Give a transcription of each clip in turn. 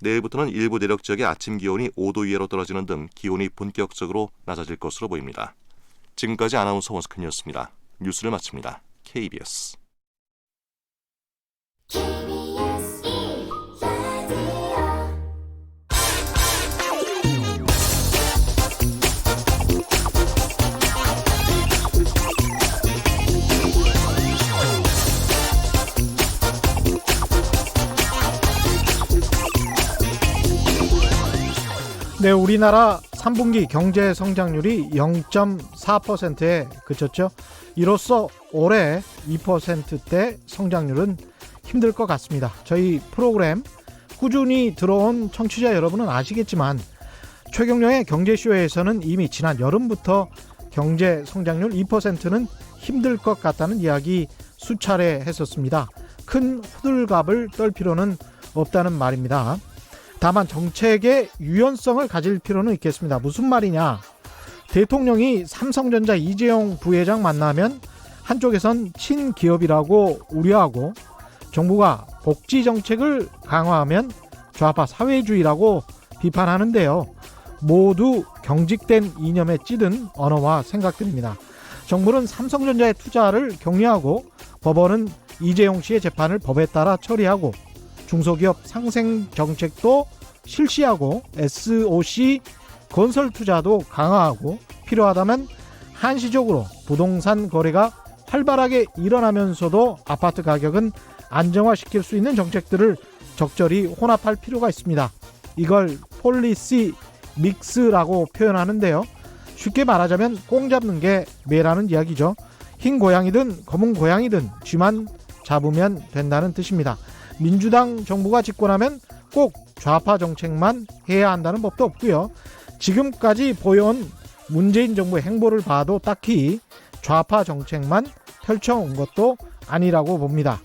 내일부터는 일부 내륙 지역의 아침 기온이 5도 이하로 떨어지는 등 기온이 본격적으로 낮아질 것으로 보입니다. 지금까지 아나운서 원석현이었습니다. 뉴스를 마칩니다. KBS 네, 우리나라 3분기 경제 성장률이 0.4%에 그쳤죠. 이로써 올해 2%대 성장률은 힘들 것 같습니다. 저희 프로그램 꾸준히 들어온 청취자 여러분은 아시겠지만 최경영의 경제쇼에서는 이미 지난 여름부터 경제 성장률 2%는 힘들 것 같다는 이야기 수차례 했었습니다. 큰 호들갑을 떨 필요는 없다는 말입니다. 다만 정책의 유연성을 가질 필요는 있겠습니다. 무슨 말이냐? 대통령이 삼성전자 이재용 부회장 만나면 한쪽에선 친기업이라고 우려하고 정부가 복지 정책을 강화하면 좌파 사회주의라고 비판하는데요. 모두 경직된 이념에 찌든 언어와 생각들입니다. 정부는 삼성전자의 투자를 격려하고 법원은 이재용 씨의 재판을 법에 따라 처리하고 중소기업 상생 정책도 실시하고 SOC 건설 투자도 강화하고 필요하다면 한시적으로 부동산 거래가 활발하게 일어나면서도 아파트 가격은 안정화시킬 수 있는 정책들을 적절히 혼합할 필요가 있습니다. 이걸 폴리시 믹스라고 표현하는데요. 쉽게 말하자면 꽁 잡는 게 매라는 이야기죠. 흰 고양이든 검은 고양이든 쥐만 잡으면 된다는 뜻입니다. 민주당 정부가 집권하면 꼭 좌파 정책만 해야 한다는 법도 없고요. 지금까지 보여온 문재인 정부의 행보를 봐도 딱히 좌파 정책만 펼쳐온 것도 아니라고 봅니다.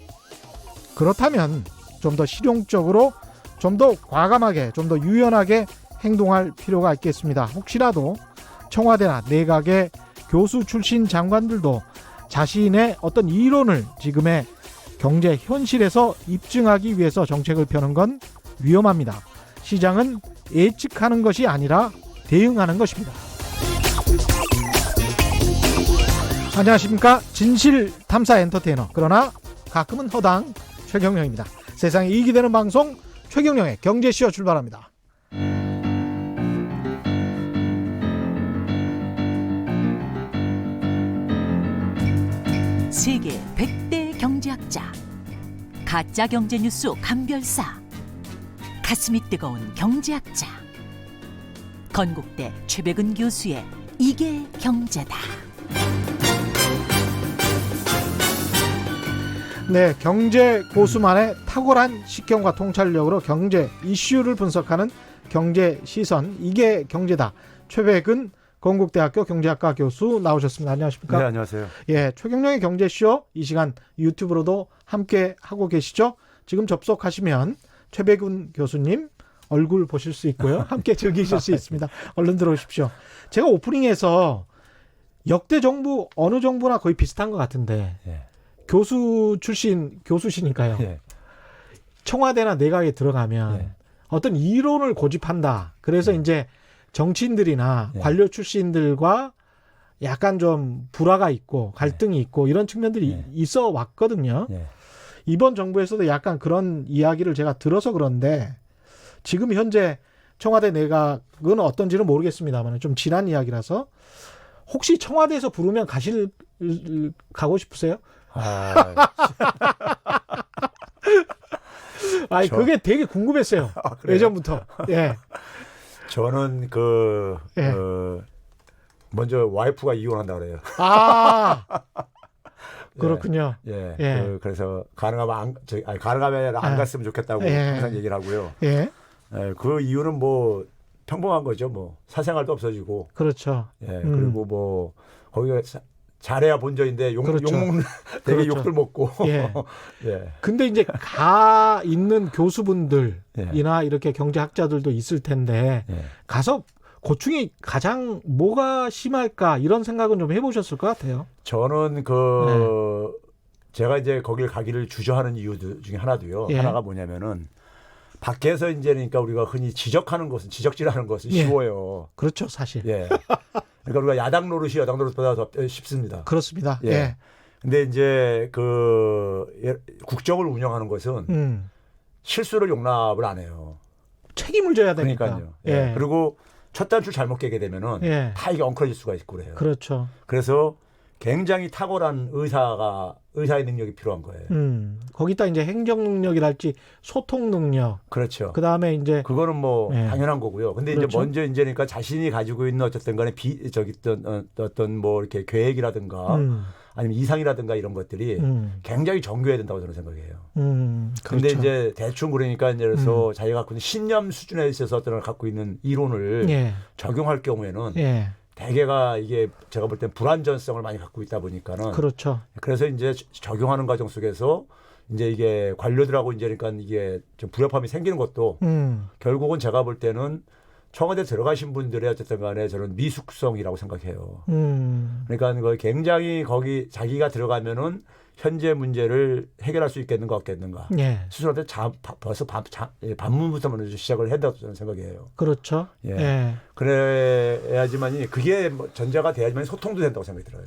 그렇다면 좀 더 실용적으로, 좀 더 과감하게, 좀 더 유연하게 행동할 필요가 있겠습니다. 혹시라도 청와대나 내각의 교수 출신 장관들도 자신의 어떤 이론을 지금의 경제 현실에서 입증하기 위해서 정책을 펴는 건 위험합니다. 시장은 예측하는 것이 아니라 대응하는 것입니다. 안녕하십니까? 진실탐사 엔터테이너, 그러나 가끔은 허당 최경영입니다. 세상에 이익이 되는 방송 최경영의 경제쇼 출발합니다. 세계 100대 경제학자, 가짜 경제 뉴스 감별사, 가슴이 뜨거운 경제학자, 건국대 최백은 교수의 이게 경제다. 네, 경제 고수만의 탁월한 식견과 통찰력으로 경제 이슈를 분석하는 경제 시선, 이게 경제다. 최백은 건국대학교 경제학과 교수 나오셨습니다. 안녕하십니까? 네, 안녕하세요. 예, 최경영의 경제쇼 이 시간 유튜브로도 함께 하고 계시죠? 지금 접속하시면 최백은 교수님 얼굴 보실 수 있고요. 함께 즐기실 수 있습니다. 얼른 들어오십시오. 제가 오프닝에서 역대 정부 어느 정부나 거의 비슷한 것 같은데 예. 교수 출신 교수시니까요. 예. 청와대나 내각에 들어가면 예. 어떤 이론을 고집한다. 그래서 이제 정치인들이나 관료 출신들과 약간 좀 불화가 있고 갈등이 있고 이런 측면들이 있어 왔거든요. 이번 정부에서도 약간 그런 이야기를 제가 들어서 그런데 지금 현재 청와대 내각은 어떤지는 모르겠습니다만 좀 지난 이야기라서 혹시 청와대에서 부르면 가고 싶으세요? 아니 그게 되게 궁금했어요. 예전부터. 예. 저는 먼저 와이프가 이혼한다 그래요. 아 그렇군요. 예. 예. 그래서 가능하면 가능하면 안 갔으면 좋겠다고 항상 얘기를 하고요. 예. 예. 그 이유는 뭐 평범한 거죠. 뭐 사생활도 없어지고. 그렇죠. 예. 그리고 뭐 거기가 잘해야 본전인데 그렇죠. 욕 먹는 되게 그렇죠. 욕들 먹고. 예. 예. 근데 이제 가 있는 교수분들이나 이렇게 경제학자들도 있을 텐데 가서 고충이 가장 뭐가 심할까 이런 생각은 좀 해보셨을 것 같아요. 저는 제가 이제 거길 가기를 주저하는 이유 중에 하나도요. 하나가 뭐냐면은 밖에서 이제 그러니까 우리가 흔히 지적질하는 것은 예. 쉬워요. 그렇죠, 사실. 예. 그러니까 우리가 야당 노릇이 여당 노릇보다 더 쉽습니다. 그렇습니다. 예. 예. 근데 이제 국정을 운영하는 것은 실수를 용납을 안 해요. 책임을 져야 되니까. 그러니까요. 예. 그리고 첫 단추 잘못 깨게 되면은 예. 다 이게 엉클어질 수가 있고 그래요. 그렇죠. 그래서 굉장히 탁월한 의사의 능력이 필요한 거예요. 거기다 이제 행정 능력이랄지 소통 능력. 그렇죠. 그 다음에 이제 그거는 뭐 예. 당연한 거고요. 근데 그렇죠. 이제 먼저 이제 그러니까 자신이 가지고 있는 어쨌든 간에 어떤 뭐 이렇게 계획이라든가 아니면 이상이라든가 이런 것들이 굉장히 정교해야 된다고 저는 생각해요. 그렇죠. 근데 이제 대충 그러니까 이제 그래서 자기가 갖고 있는 신념 수준에 있어서 어떤 갖고 있는 이론을 예. 적용할 경우에는 예. 대개가 이게 제가 볼 땐 불안전성을 많이 갖고 있다 보니까는 그렇죠. 그래서 이제 적용하는 과정 속에서 이제 이게 관료들하고 이제 그러니까 이게 좀 불협화음이 생기는 것도 결국은 제가 볼 때는 청와대 들어가신 분들의 어쨌든 간에 저는 미숙성이라고 생각해요. 그러니까 그 굉장히 거기 자기가 들어가면은 현재 문제를 해결할 수 있겠는가 없겠는가. 예. 스스로한테 벌써 반문부터 먼저 시작을 해야 된다고 저는 생각해요. 그렇죠. 예. 예. 그래야지만이 그게 뭐 전제가 돼야지만 소통도 된다고 생각이 들어요.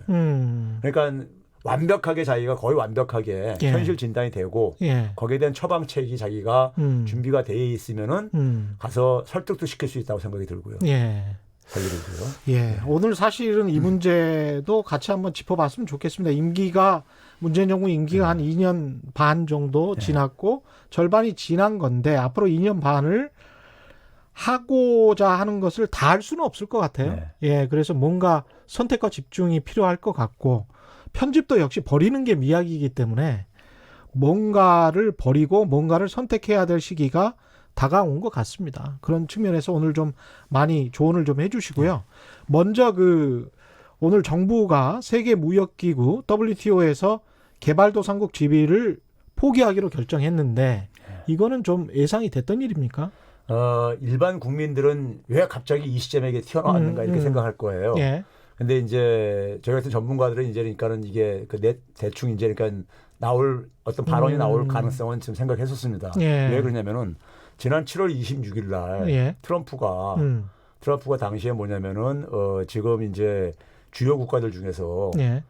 그러니까 완벽하게 자기가 거의 완벽하게 예. 현실 진단이 되고 예. 거기에 대한 처방책이 자기가 준비가 돼 있으면은 가서 설득도 시킬 수 있다고 생각이 들고요. 예. 관리들도요. 예. 오늘 사실은 이 문제도 같이 한번 짚어봤으면 좋겠습니다. 문재인 정부 임기가 한 2년 반 정도 지났고 절반이 지난 건데 앞으로 2년 반을 하고자 하는 것을 다 할 수는 없을 것 같아요. 네. 예. 그래서 뭔가 선택과 집중이 필요할 것 같고 편집도 역시 버리는 게 미학이기 때문에 뭔가를 버리고 뭔가를 선택해야 될 시기가 다가온 것 같습니다. 그런 측면에서 오늘 좀 많이 조언을 좀 해주시고요. 먼저 오늘 정부가 세계무역기구 WTO에서 개발도상국 지위를 포기하기로 결정했는데 이거는 좀 예상이 됐던 일입니까? 일반 국민들은 왜 갑자기 이 시점에 이게 튀어나왔는가 이렇게 생각할 거예요. 예. 근데 이제 저희 같은 전문가들은 이제 그러니까는 이게 대충 이제 그러니까 나올 어떤 발언이 나올 가능성은 지금 생각했었습니다. 예. 왜 그러냐면은 지난 7월 26일 날 예. 트럼프가 당시에 뭐냐면은 지금 이제 주요 국가들 중에서 예.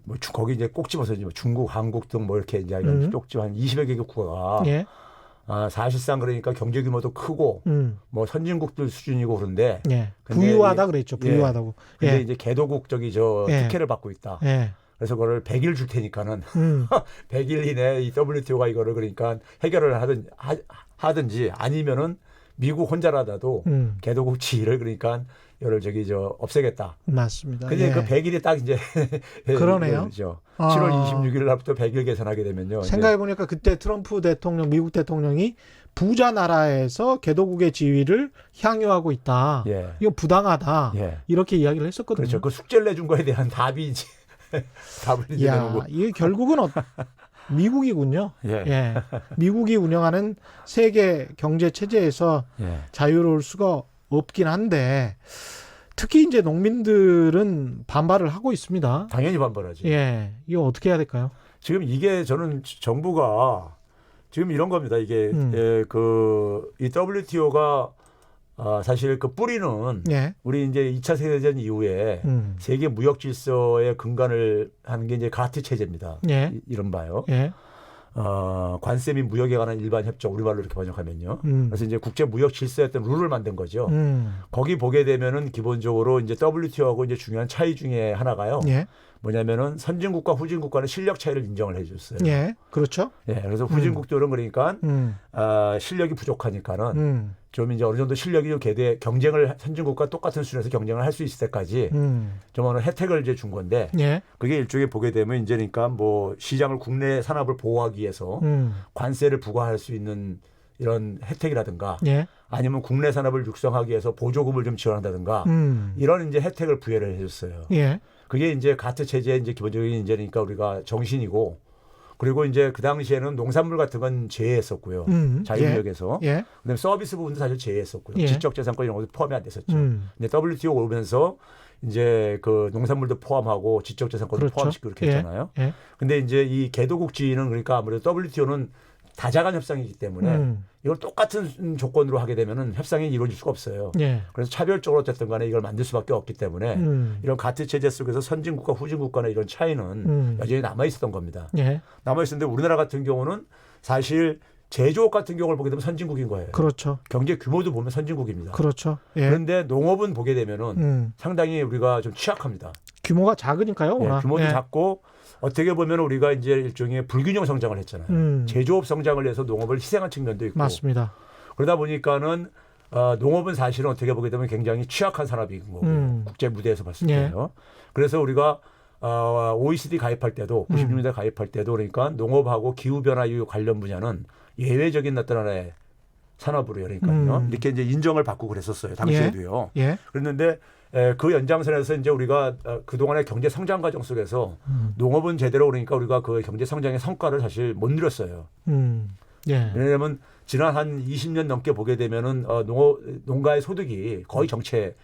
뭐 거기 이제 꼭 집어서 뭐 중국, 한국 등 뭐 이렇게 이제 쪽 집어 한 20여 개 국가가 예. 사실상 그러니까 경제 규모도 크고 뭐 선진국들 수준이고 그런데 예. 근데 부유하다 그랬죠. 부유하다고. 근데 예. 이제 개도국 예. 특혜를 받고 있다. 예. 그래서 그거를 100일 줄 테니까는 100일 이내에 이 WTO가 이거를 그러니까 해결을 하든지 아니면은 미국 혼자라도 개도국 지위를 그러니까 이거를 없애겠다. 맞습니다. 근데 예. 그 100일이 딱 이제 그러네요. 그렇죠. 아. 7월 26일 날부터 100일 계산하게 되면요. 생각해 보니까 그때 트럼프 대통령, 미국 대통령이 부자 나라에서 개도국의 지위를 향유하고 있다. 예. 이거 부당하다. 예. 이렇게 이야기를 했었거든요. 그렇죠. 그 숙제를 내준 거에 대한 답이 이제 답을 이제 내는 거. 이게 결국은 미국이군요. 예. 미국이 운영하는 세계 경제 체제에서 예. 자유로울 수가 없긴 한데 특히 이제 농민들은 반발을 하고 있습니다. 당연히 반발하지. 예. 이거 어떻게 해야 될까요? 지금 이게 저는 정부가 지금 이런 겁니다. 이게 이 WTO가 사실 그 뿌리는 예. 우리 이제 2차 세계대전 이후에 세계 무역 질서의 근간을 하는 게 이제 가트 체제입니다. 예. 이른바요. 예. 관세 및 무역에 관한 일반 협정 우리말로 이렇게 번역하면요. 그래서 이제 국제 무역 질서의 어떤 룰을 만든 거죠. 거기 보게 되면은 기본적으로 이제 WTO하고 이제 중요한 차이 중에 하나가요. 예. 뭐냐면은 선진국과 후진국과는 실력 차이를 인정을 해줬어요. 예. 그렇죠. 예, 그래서 후진국들은 그러니까 실력이 부족하니까는 좀 이제 어느 정도 실력이 좀 경쟁을 선진국과 똑같은 수준에서 경쟁을 할 수 있을 때까지 좀 어느 혜택을 이제 준 건데 예. 그게 일종의 보게 되면 이제 그러니까 뭐 시장을 국내 산업을 보호하기 위해서 관세를 부과할 수 있는 이런 혜택이라든가 예. 아니면 국내 산업을 육성하기 위해서 보조금을 좀 지원한다든가 이런 이제 혜택을 부여를 해줬어요. 예. 그게 이제 가트 체제의 이제 기본적인 이제 그러니까 우리가 정신이고 그리고 이제 그 당시에는 농산물 같은 건 제외했었고요. 자유무역에서. 예. 그다음에 서비스 부분도 사실 제외했었고요. 예. 지적재산권 이런 것도 포함이 안 됐었죠. 근데 WTO 오면서 이제 그 농산물도 포함하고 지적재산권도 그렇죠. 포함시키고 이렇게 예. 했잖아요. 예. 근데 이제 이 개도국 지위는 그러니까 아무래도 WTO는 다자간 협상이기 때문에 이걸 똑같은 조건으로 하게 되면은 협상이 이루어질 수가 없어요. 예. 그래서 차별적으로 어쨌든 간에 이걸 만들 수밖에 없기 때문에 이런 가트 체제 속에서 선진국과 후진국 간의 이런 차이는 여전히 남아 있었던 겁니다. 예. 남아 있었는데 우리나라 같은 경우는 사실 제조업 같은 경우를 보게 되면 선진국인 거예요. 그렇죠. 경제 규모도 보면 선진국입니다. 그렇죠. 예. 그런데 농업은 보게 되면은 상당히 우리가 좀 취약합니다. 규모가 작으니까요. 예, 워낙. 규모도 예. 작고 어떻게 보면 우리가 이제 일종의 불균형 성장을 했잖아요. 제조업 성장을 위해서 농업을 희생한 측면도 있고. 맞습니다. 그러다 보니까는 농업은 사실은 어떻게 보게 되면 굉장히 취약한 산업인 거고요. 국제 무대에서 봤을 예. 때요. 그래서 우리가 OECD 가입할 때도 96년대 가입할 때도 그러니까 농업하고 기후변화 이후 관련 분야는 예외적인 어떤 하나의 산업으로 그러니까요. 이렇게 이제 인정을 받고 그랬었어요. 당시에도요. 예. 그랬는데 그 연장선에서 이제 우리가 그동안의 경제 성장 과정 속에서 농업은 제대로 그러니까 우리가 그 경제 성장의 성과를 사실 못 누렸어요. 예. 왜냐하면 지난 한 20년 넘게 보게 되면은 농가의 소득이 거의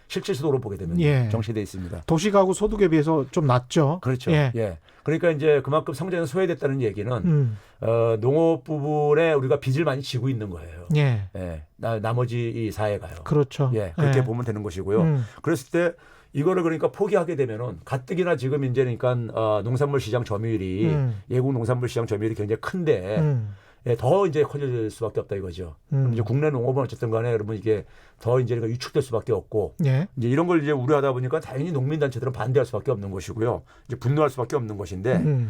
실질 소득으로 보게 되면 예. 정체돼 있습니다. 도시가구 소득에 비해서 좀 낮죠. 그렇죠. 예. 예. 그러니까 이제 그만큼 성장이 소외됐다는 얘기는 농업 부분에 우리가 빚을 많이 지고 있는 거예요. 예. 예. 나머지 이 사회가요. 그렇죠. 예. 그렇게 예. 보면 되는 것이고요. 그랬을 때 이거를 그러니까 포기하게 되면은 가뜩이나 지금 이제 그러니까 농산물 시장 점유율이 예국 농산물 시장 점유율이 굉장히 큰데 예, 더 이제 커질 수밖에 없다 이거죠. 그럼 이제 국내 농업은 어쨌든 간에 여러분 이게 더 이제 그러니까 위축될 수밖에 없고 예. 이제 이런 걸 이제 우려하다 보니까 당연히 농민단체들은 반대할 수밖에 없는 것이고요. 이제 분노할 수밖에 없는 것인데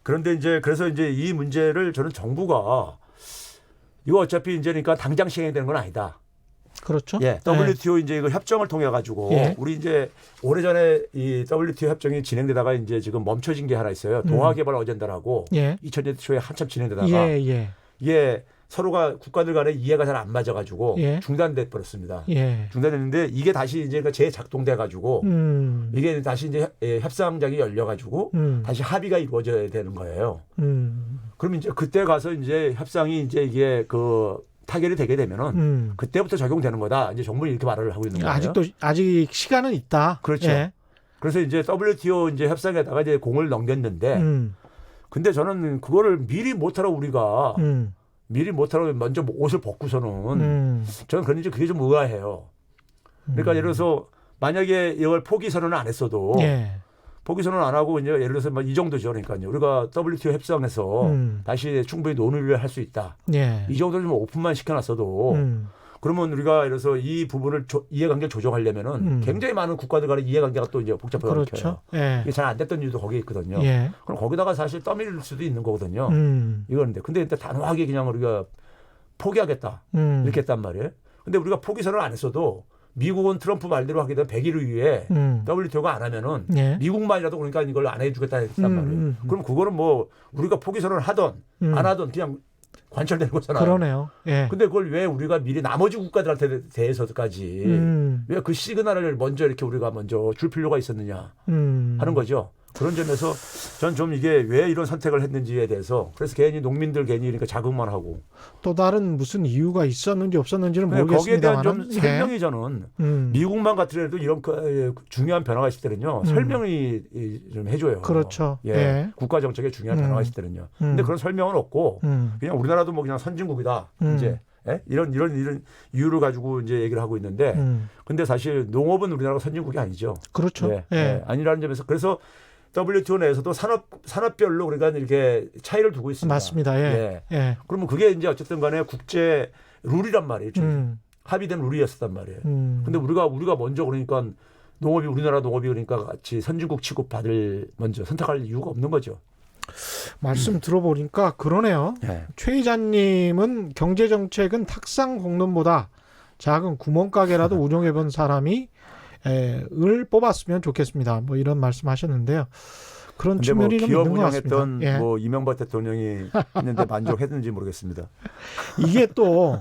그런데 이제 그래서 이제 이 문제를 저는 정부가 이거 어차피 이제 그러니까 당장 시행되는 건 아니다. 그렇죠. 예, WTO 이제 이거 협정을 통해 가지고 예. 우리 이제 오래전에 이 WTO 협정이 진행되다가 이제 지금 멈춰진 게 하나 있어요. 도하 개발 어젠다라고 예. 2000년대 초에 한참 진행되다가 예. 이게 서로가 국가들 간에 이해가 잘 안 맞아 가지고 예. 중단돼 버렸습니다. 예. 중단됐는데 이게 다시 이제 재작동돼 가지고 이게 다시 이제 협상장이 열려 가지고 다시 합의가 이루어져야 되는 거예요. 그럼 이제 그때 가서 이제 협상이 이제 이게 그 타결이 되게 되면은 그때부터 적용되는 거다. 이제 정부는 이렇게 말을 하고 있는 거예요. 아직 시간은 있다. 그렇죠. 예. 그래서 이제 WTO 이제 협상에다가 이제 공을 넘겼는데, 근데 저는 그거를 미리 못하러 우리가 미리 못하러 먼저 옷을 벗고서는 저는 그런지 그게 좀 의아해요. 그러니까 예를 들어서 만약에 이걸 포기 선언을 안 했어도 예. 포기 선언 안 하고 이제 예를 들어서 이 정도죠. 그러니까요. 우리가 WTO 협상에서 다시 충분히 논의를 할 수 있다. 예. 이 정도는 좀 오픈만 시켜놨어도 그러면 우리가 예를 들어서 이 부분을 이해관계를 조정하려면은 굉장히 많은 국가들 간의 이해관계가 또 이제 복잡하게 그렇죠. 예. 이게 잘 안 됐던 이유도 거기에 있거든요. 예. 그럼 거기다가 사실 떠밀릴 수도 있는 거거든요. 이거는데 근데 일단 단호하게 그냥 우리가 포기하겠다 이렇게 했단 말이에요. 근데 우리가 포기 선언을 안 했어도 미국은 트럼프 말대로 하게 되면 100일 이후에 WTO가 안 하면은 예. 미국만이라도 그러니까 이걸 안 해주겠다 했단 말이에요. 그럼 그거는 뭐 우리가 포기 선언을 하던 안 하던 그냥 관철되는 거잖아요. 그러네요. 예. 근데 그걸 왜 우리가 미리 나머지 국가들한테 대해서까지 왜 그 시그널을 먼저 이렇게 우리가 먼저 줄 필요가 있었느냐 하는 거죠. 그런 점에서 전 좀 이게 왜 이런 선택을 했는지에 대해서 그래서 괜히 농민들 괜히 그러니까 자극만 하고 또 다른 무슨 이유가 있었는지 없었는지는 거기에 모르겠습니다만 대한 좀 설명이 저는 미국만 같으려도 이런 중요한 변화가 있을 때는요 설명이 좀 해줘요. 그렇죠. 예. 예. 국가 정책에 중요한 변화가 있을 때는요. 근데 그런 설명은 없고 그냥 우리나라도 뭐 그냥 선진국이다 이제 예? 이런 이유를 가지고 이제 얘기를 하고 있는데 근데 사실 농업은 우리나라가 선진국이 아니죠. 그렇죠. 예. 예. 예. 아니라는 점에서 그래서 WTO 내에서도 산업별로 우리가 이렇게 차이를 두고 있습니다. 맞습니다. 예. 예. 그러면 그게 이제 어쨌든 간에 국제 룰이란 말이에요. 합의된 룰이었단 말이에요. 근데 우리가 먼저 그러니까 우리나라 농업이 그러니까 같이 선진국 취급받을 먼저 선택할 이유가 없는 거죠. 말씀 들어보니까 그러네요. 네. 최 이사님은 경제정책은 탁상 공론보다 작은 구멍가게라도 운영해본 사람이 을 뽑았으면 좋겠습니다. 뭐 이런 말씀하셨는데요. 그런 근데 뭐 측면이 좀 기업 있는 것 같습니다. 운영했던 예. 뭐 이명박 대통령이 했는데 만족했는지 모르겠습니다. 이게 또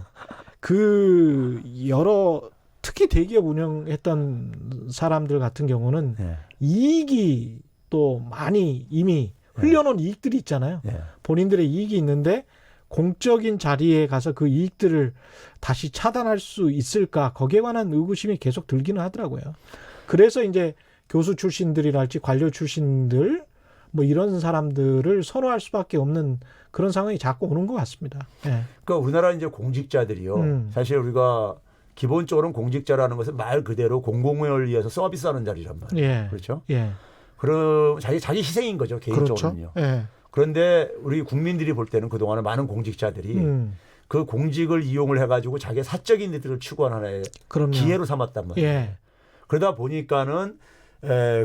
그 여러 특히 대기업 운영했던 사람들 같은 경우는 예. 이익이 또 많이 이미 흘려놓은 이익들이 있잖아요. 예. 본인들의 이익이 있는데 공적인 자리에 가서 그 이익들을 다시 차단할 수 있을까 거기에 관한 의구심이 계속 들기는 하더라고요. 그래서 이제 교수 출신들이랄지 관료 출신들 뭐 이런 사람들을 선호할 수밖에 없는 그런 상황이 자꾸 오는 것 같습니다. 예. 그러니까 우리나라 이제 공직자들이요. 사실 우리가 기본적으로는 공직자라는 것은 말 그대로 공공을 위해서 서비스하는 자리란 말이에요. 예. 그렇죠? 예. 그럼 자기 희생인 거죠, 개인적으로는요. 그렇죠. 예. 그런데 우리 국민들이 볼 때는 그동안은 많은 공직자들이 그 공직을 이용을 해가지고 자기의 사적인 일들을 추구하는 하나의 그럼요. 기회로 삼았단 말이에요. 예. 그러다 보니까는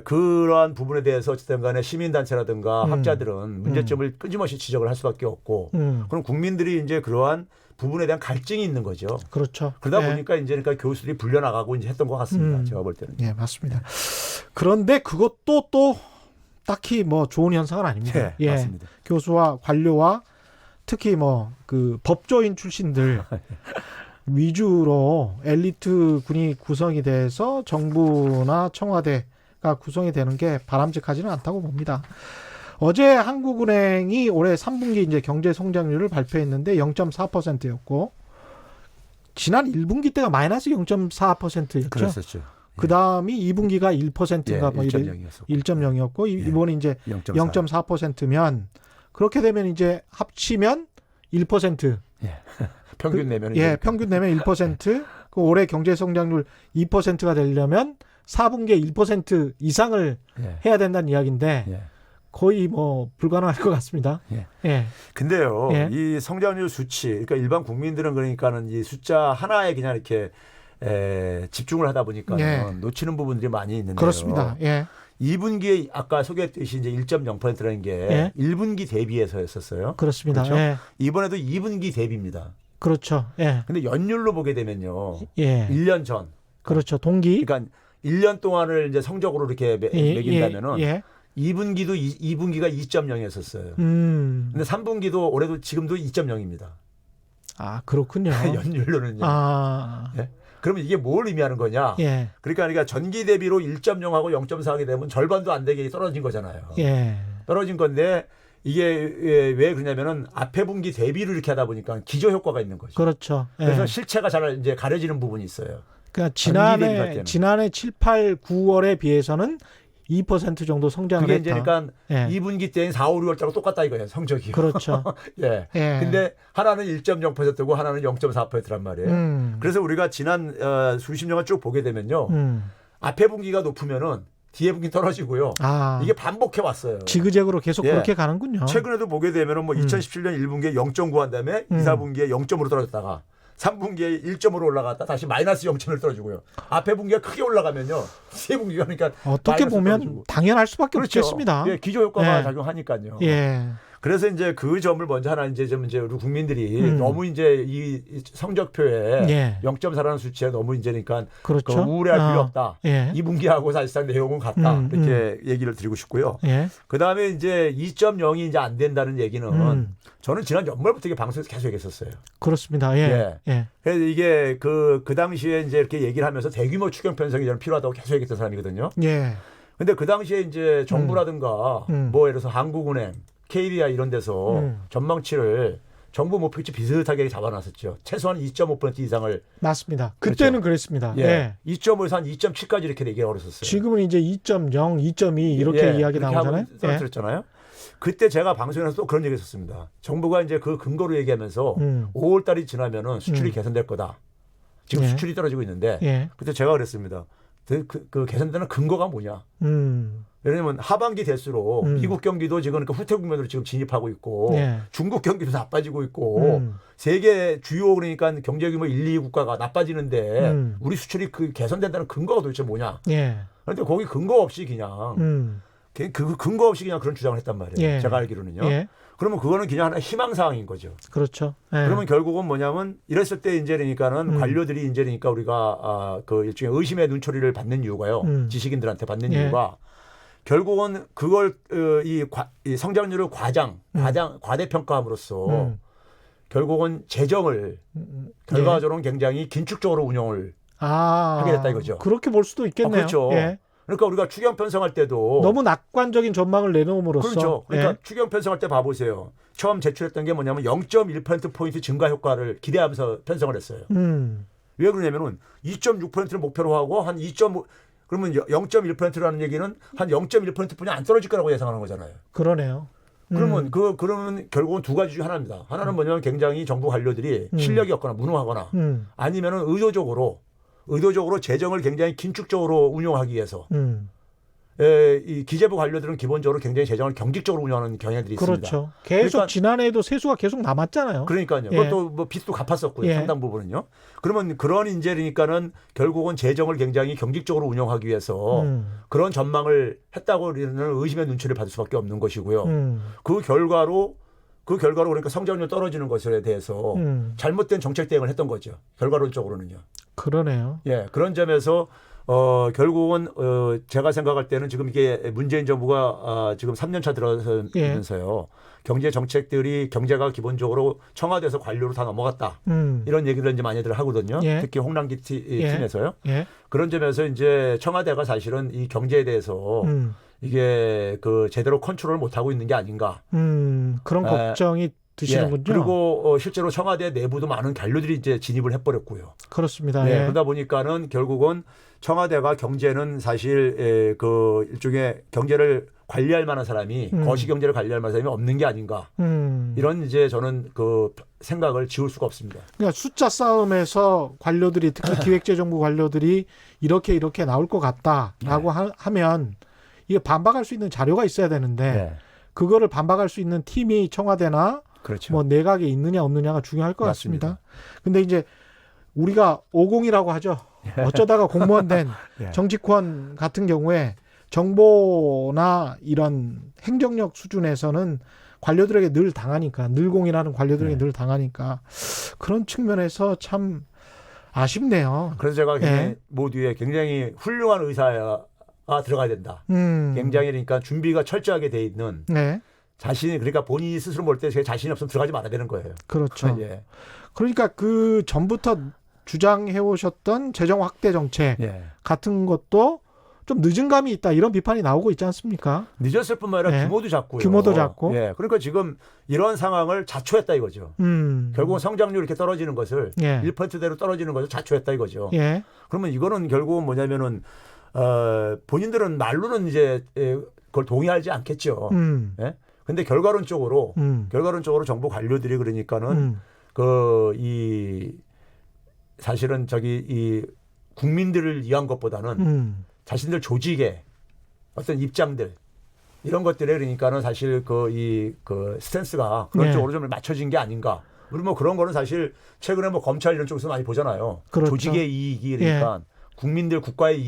그러한 부분에 대해서 어쨌든 간에 시민단체라든가 학자들은 문제점을 끊임없이 지적을 할 수밖에 없고 그럼 국민들이 이제 그러한 부분에 대한 갈증이 있는 거죠. 그렇죠. 그러다 예. 보니까 이제 그러니까 교수들이 불려나가고 이제 했던 것 같습니다. 제가 볼 때는. 예, 맞습니다. 그런데 그것도 또 딱히 뭐 좋은 현상은 아닙니다. 예, 맞습니다. 교수와 관료와 특히 뭐 그 법조인 출신들 위주로 엘리트 군이 구성이 돼서 정부나 청와대가 구성이 되는 게 바람직하지는 않다고 봅니다. 어제 한국은행이 올해 3분기 이제 경제 성장률을 발표했는데 0.4%였고 지난 1분기 때가 마이너스 0.4%였죠. 그랬었죠. 그 다음이 2분기가 1%인가 예, 뭐 1.0이었고 1.0이었고 이번에 이제 0.4. 0.4%면 그렇게 되면 이제 합치면 1%. 평균 내면 예, 평균 내면 1%. 그 올해 경제 성장률 2%가 되려면 4분기에 1% 이상을 해야 된다는 이야기인데 거의 뭐 불가능할 것 같습니다. 예. 근데요, 예. 이 성장률 수치, 그러니까 일반 국민들은 그러니까는 이 숫자 하나에 그냥 이렇게 집중을 하다 보니까 예. 놓치는 부분들이 많이 있는데요. 그렇습니다. 예. 2분기에 아까 소개했듯이 이제 1.0%라는 게 예. 1분기 대비해서였었어요. 그렇습니다. 그렇죠? 예. 이번에도 2분기 대비입니다. 그렇죠. 예. 근데 연율로 보게 되면요. 예. 1년 전. 그렇죠. 동기. 그러니까 1년 동안을 이제 성적으로 이렇게 매긴다면은 예. 2분기가 2.0이었었어요. 근데 3분기도 올해도 지금도 2.0입니다. 아, 그렇군요. 연율로는요. 아. 예? 그러면 이게 뭘 의미하는 거냐? 예. 그러니까 전기 대비로 1.0하고 0.4 하게 되면 절반도 안 되게 떨어진 거잖아요. 예. 떨어진 건데 이게 왜 그러냐면은 앞에 분기 대비를 이렇게 하다 보니까 기저 효과가 있는 거죠. 그렇죠. 예. 그래서 실체가 잘 이제 가려지는 부분이 있어요. 그러니까 전기 대비할 때는. 지난해 7, 8, 9월에 비해서는 2% 정도 성장을 그게 했다. 이제 그러니까 예. 2분기 때는 4, 5, 6월달하고 똑같다 이거예요. 성적이. 그렇죠. 예. 예. 근데 하나는 1.0%고 하나는 0.4%란 말이에요. 그래서 우리가 지난 수십 년간 쭉 보게 되면요. 앞에 분기가 높으면은 뒤에 분기 떨어지고요. 아. 이게 반복해 왔어요. 지그재그로 계속 예. 그렇게 가는군요. 최근에도 보게 되면은 뭐 2017년 1분기에 0.9 한 다음에 2, 4분기에 0.5로 떨어졌다가 3분기에 1.5로 올라갔다 다시 마이너스 0.1로 떨어지고요. 앞에 분기가 크게 올라가면요. 뒤에 분기가 그러니까 어떻게 보면 떨어지고. 당연할 수밖에 그렇죠. 없겠습니다. 예, 기저 효과가 예. 작용하니까요. 예. 그래서 이제 그 점을 먼저 하나 이제 좀 이제 우리 국민들이 너무 이제 이 성적표에 예. 0.4라는 수치에 너무 이제 그러니까 그렇죠. 그 우울해할 필요 없다. 예. 이 분기하고 사실상 내용은 같다. 이렇게 얘기를 드리고 싶고요. 예. 그 다음에 이제 2.0이 이제 안 된다는 얘기는 저는 지난 연말부터 이게 방송에서 계속 얘기했었어요. 그렇습니다. 예. 예. 그래서 이게 그 당시에 이제 이렇게 얘기를 하면서 대규모 추경 편성이 저는 필요하다고 계속 얘기했던 사람이거든요. 예. 근데 그 당시에 이제 정부라든가 뭐 예를 들어서 한국은행, KDI 이런 데서 전망치를 정부 목표치 비슷하게 잡아놨었죠. 최소한 2.5% 이상을. 맞습니다. 그때는 그렇죠. 그랬습니다. 예. 예. 2.5에서 한 2.7까지 이렇게 얘기가 어렸었어요. 지금은 이제 2.0, 2.2 이렇게 이야기 나오잖아요. 떨어뜨렸잖아요. 그때 제가 방송에서 또 그런 얘기 했었습니다. 정부가 이제 그 근거로 얘기하면서 5월 달이 지나면은 수출이 개선될 거다. 지금 예. 수출이 떨어지고 있는데 예. 그때 제가 그랬습니다. 그 개선되는 근거가 뭐냐? 왜냐하면 하반기 될수록 미국 경기도 지금 그러니까 후퇴 국면으로 지금 진입하고 있고 예. 중국 경기도 나빠지고 있고 세계 주요 그러니까 경제 규모 1, 2 국가가 나빠지는데 우리 수출이 그 개선된다는 근거가 도대체 뭐냐? 예. 그런데 거기 근거 없이 그냥 그 근거 없이 그냥 그런 주장을 했단 말이에요. 예. 제가 알기로는요. 예. 그러면 그거는 그냥 하나의 희망사항인 거죠. 그렇죠. 예. 그러면 결국은 뭐냐면 이랬을 때 이제 그러니까는 관료들이 이제 그러니까 우리가 그 일종의 의심의 눈초리를 받는 이유가요. 지식인들한테 받는 예. 이유가 결국은 그걸 이 성장률을 과대평가함으로써 결국은 재정을 결과적으로는 굉장히 긴축적으로 운영을 하게 됐다 이거죠. 그렇게 볼 수도 있겠네요. 그렇죠. 예. 그러니까 우리가 추경 편성할 때도 너무 낙관적인 전망을 내놓음으로써 그렇죠. 그러니까 예. 추경 편성할 때 봐보세요. 처음 제출했던 게 뭐냐면 0.1%포인트 증가 효과를 기대하면서 편성을 했어요. 왜 그러냐면은 2.6%를 목표로 하고 한 2.5 그러면 0.1%라는 얘기는 한 0.1%뿐이 안 떨어질 거라고 예상하는 거잖아요. 그러네요. 그러면 그러면 결국은 두 가지 중 하나입니다. 하나는 뭐냐면 굉장히 정부 관료들이 실력이 없거나 무능하거나 아니면은 의도적으로 재정을 굉장히 긴축적으로 운용하기 위해서 이 기재부 관료들은 기본적으로 굉장히 재정을 경직적으로 운영하는 경향들이 있습니다. 그렇죠. 계속 그러니까, 지난해에도 세수가 계속 남았잖아요. 그러니까요. 예. 그것도 뭐 빚도 갚았었고요. 예. 상당 부분은요. 그러면 그런 인재니까는 결국은 재정을 굉장히 경직적으로 운영하기 위해서 그런 전망을 했다고 우리는 의심의 눈치를 받을 수밖에 없는 것이고요. 그 결과로 그러니까 성장률 떨어지는 것에 대해서 잘못된 정책 대응을 했던 거죠. 결과론적으로는요. 그러네요. 예, 그런 점에서 결국은 제가 생각할 때는 지금 이게 문재인 정부가 지금 3년 차 들어서면서요. 경제 정책들이 경제가 기본적으로 청와대에서 관료로 다 넘어갔다. 이런 얘기를 이제 많이들 하거든요. 예. 특히 홍남기 팀에서요. 예. 그런 점에서 이제 청와대가 사실은 이 경제에 대해서 이게 그 제대로 컨트롤을 못 하고 있는 게 아닌가. 그런 걱정이 드시는군요. 예. 그리고 실제로 청와대 내부도 많은 관료들이 이제 진입을 해버렸고요. 그렇습니다. 네, 예. 그러다 보니까는 결국은 청와대가 경제는 사실 그 일종의 경제를 관리할 만한 사람이 거시 경제를 관리할 만한 사람이 없는 게 아닌가. 이런 이제 저는 그 생각을 지울 수가 없습니다. 그러니까 숫자 싸움에서 관료들이 특히 기획재정부 관료들이 이렇게 나올 것 같다라고 하면 이게 반박할 수 있는 자료가 있어야 되는데 네. 그거를 반박할 수 있는 팀이 청와대나 그렇죠. 뭐 내각에 있느냐 없느냐가 중요할 것 맞습니다. 같습니다. 근데 이제 우리가 50이라고 하죠. 어쩌다가 공무원 된 예. 정치권 같은 경우에 정보나 이런 행정력 수준에서는 관료들에게 늘 당하니까 늘공이라는 관료들에게 늘 당하니까 그런 측면에서 참 아쉽네요. 그래서 제가 예. 모두에 굉장히 훌륭한 의사가 들어가야 된다. 굉장히 그러니까 준비가 철저하게 돼 있는 네. 자신이 그러니까 본인이 스스로 볼 때 제 자신이 없으면 들어가지 말아야 되는 거예요. 그렇죠. 예. 그러니까 그 전부터 주장해 오셨던 재정 확대 정책 예. 같은 것도 좀 늦은 감이 있다 이런 비판이 나오고 있지 않습니까? 늦었을 뿐만 아니라 예. 규모도 작고요. 규모도 작고. 예. 그러니까 지금 이런 상황을 자초했다 이거죠. 결국 결국은 성장률이 이렇게 떨어지는 것을 예. 1%대로 떨어지는 것을 자초했다 이거죠. 예. 그러면 이거는 결국은 뭐냐면은 본인들은 말로는 이제 그걸 동의하지 않겠죠. 예? 근데 결과론적으로 정부 관료들이 그러니까는 사실은 이 국민들을 위한 것보다는 자신들 조직의 어떤 입장들 이런 것들에 그러니까는 사실 그 스탠스가 그런 네. 쪽으로 좀 맞춰진 게 아닌가. 우리 뭐 그런 거는 사실 최근에 뭐 검찰 이런 쪽에서 많이 보잖아요. 그렇죠. 조직의 이익이 그러니까 국민들 국가의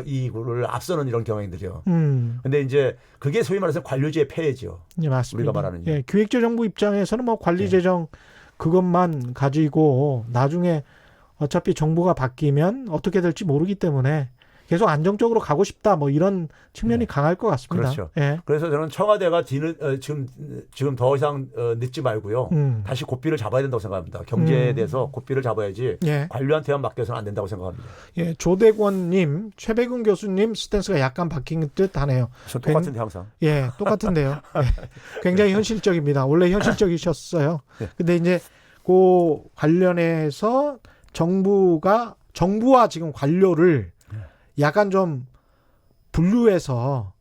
이익을 앞서는 이런 경향들이요. 근데 이제 그게 소위 말해서 관료제의 폐해죠. 예, 맞습니다. 우리가 말하는 예, 기획재정부 입장에서는 뭐 관리재정 그것만 가지고 나중에 어차피 정부가 바뀌면 어떻게 될지 모르기 때문에 계속 안정적으로 가고 싶다 뭐 이런 측면이 강할 것 같습니다. 그렇죠. 예. 그래서 저는 청와대가 지금 더 이상 늦지 말고요. 다시 고삐를 잡아야 된다고 생각합니다. 경제에 대해서 고삐를 잡아야지 예. 관료한테만 맡겨서는 안 된다고 생각합니다. 예, 조대권님, 최백운 교수님 스탠스가 약간 바뀐 듯하네요. 저 똑같은데 항상. 예, 똑같은데요. 예, 굉장히 현실적입니다. 원래 현실적이셨어요. 근데 이제 그 관련해서 정부와 지금 관료를 약간 좀 분류해서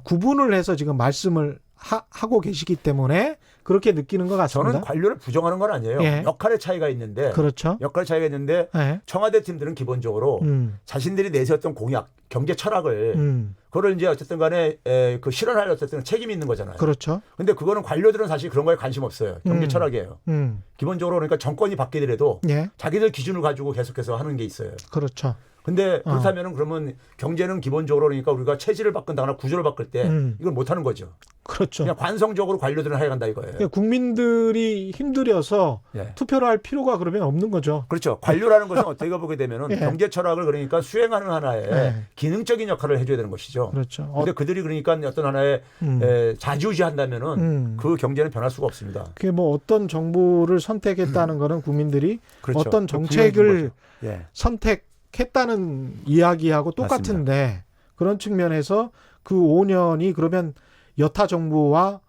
구분을 해서 지금 말씀을 하고 계시기 때문에 그렇게 느끼는 것 같습니다. 저는 관료를 부정하는 건 아니에요. 예. 역할의 차이가 있는데 그렇죠. 예. 청와대 팀들은 기본적으로 자신들이 내세웠던 공약, 경제 철학을 그거를 이제 어쨌든 간에 그 실현할 어쨌든 책임이 있는 거잖아요. 그렇죠. 근데 그거는 관료들은 사실 그런 거에 관심 없어요. 경제 철학이에요. 기본적으로 그러니까 정권이 바뀌더라도 예. 자기들 기준을 가지고 계속해서 하는 게 있어요. 그렇죠. 근데 그렇다면은 그러면 경제는 기본적으로 그러니까 우리가 체질을 바꾼다거나 구조를 바꿀 때 이걸 못 하는 거죠. 그렇죠. 그냥 관성적으로 관료들은 해야 간다 이거예요. 그러니까 국민들이 힘들여서 예. 투표를 할 필요가 그러면 없는 거죠. 그렇죠. 관료라는 것은 어떻게 보게 되면은 예. 경제 철학을 그러니까 수행하는 하나의 예. 기능적인 역할을 해줘야 되는 것이죠. 그렇죠. 근데 그들이 그러니까 어떤 하나의 좌지우지한다면은 그 경제는 변할 수가 없습니다. 그게 뭐 어떤 정부를 선택했다는 거는 국민들이 그렇죠. 어떤 그 정책을 예. 선택했다는 이야기하고 똑같은데 그런 측면에서 그 5년이 그러면 여타 정부와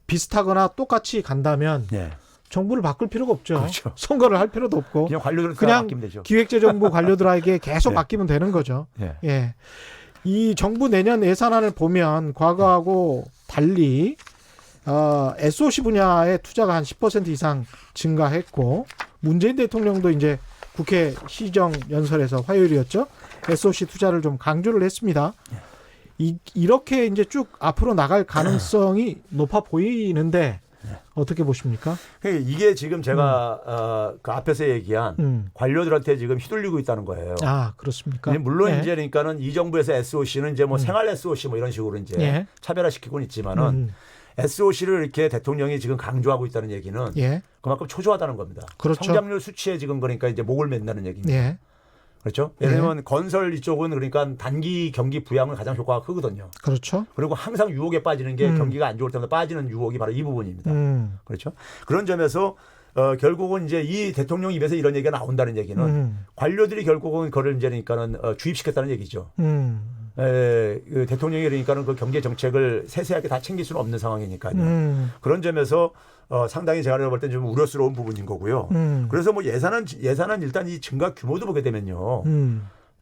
비슷하거나 똑같이 간다면 예. 정부를 바꿀 필요가 없죠. 그렇죠. 선거를 할 필요도 없고 그냥 관료들은 그냥 맡기면 되죠. 기획재정부 관료들에게 계속 네. 맡기면 되는 거죠. 예. 예. 이 정부 내년 예산안을 보면 과거하고 달리 SOC 분야의 투자가 한 10% 이상 증가했고 문재인 대통령도 이제 국회 시정 연설에서 화요일이었죠. SOC 투자를 좀 강조를 했습니다. 이렇게 이제 쭉 앞으로 나갈 가능성이 높아 보이는데 어떻게 보십니까? 이게 지금 제가 그 앞에서 얘기한 관료들한테 지금 휘둘리고 있다는 거예요. 아, 그렇습니까? 물론 예. 이제 그러니까는 이 정부에서 SOC는 이제 뭐 생활 SOC 뭐 이런 식으로 이제 예. 차별화시키고는 있지만은 SOC를 이렇게 대통령이 지금 강조하고 있다는 얘기는 예. 그만큼 초조하다는 겁니다. 그렇죠. 성장률 수치에 지금 그러니까 이제 목을 맨다는 얘기입니다. 예. 그렇죠? 예를 들면 건설 이쪽은 그러니까 단기 경기 부양은 가장 효과가 크거든요. 그렇죠. 그리고 항상 유혹에 빠지는 게 경기가 안 좋을 때마다 빠지는 유혹이 바로 이 부분입니다. 그렇죠? 그런 점에서 결국은 이제 이 대통령 입에서 이런 얘기가 나온다는 얘기는 관료들이 결국은 그걸 이제 그러니까는 주입시켰다는 얘기죠. 그 대통령이 그러니까는 그 경제 정책을 세세하게 다 챙길 수는 없는 상황이니까요. 그런 점에서 상당히 제가 볼 때 좀 우려스러운 부분인 거고요. 그래서 뭐 예산은 일단 이 증가 규모도 보게 되면요.